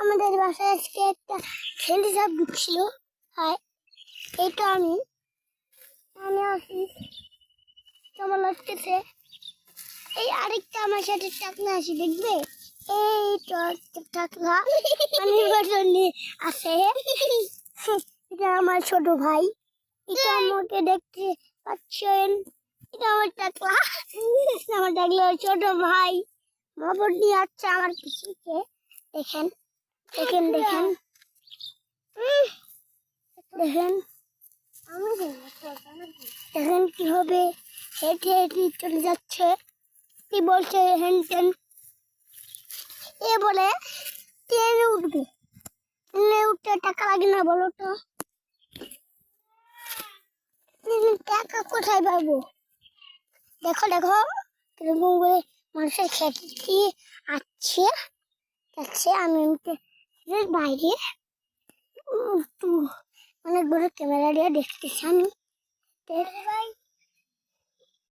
আমাদের বাসায় আজকে একটা ছেলে সাপ ঢুকছিল। হাই, এইটা আমি আছি, কেমন লাগতেছে। এই আরেকটা আমার সাথে টাকলা আছে, দেখবে? এই তো টাকলা নির্বাচনী আছে। এটা আমার ছোট ভাই, এটা আমাকে দেখতে পাচ্ছেন। এটা আমার টাকলা, আমার টাকলা ছোট ভাই মবর নিয়ে আসছে আমার পিছনে। দেখেন দেখেন দেখেন দেখেন দেখেন কি হবে, হেঁটে হেঁটে চলে যাচ্ছে। কি বলছে হেন টেন, এ বলে ট্রেনে উঠবে, ট্রেনে উঠতে টাকা লাগে না বলো তো? টাকা কোথায় পাবো? দেখো দেখো কিরকম করে মানুষের খেতে আসছে যাচ্ছে। আমি বাইরে অনেক বড় ক্যামেরা দিয়ে দেখতেছি আমি।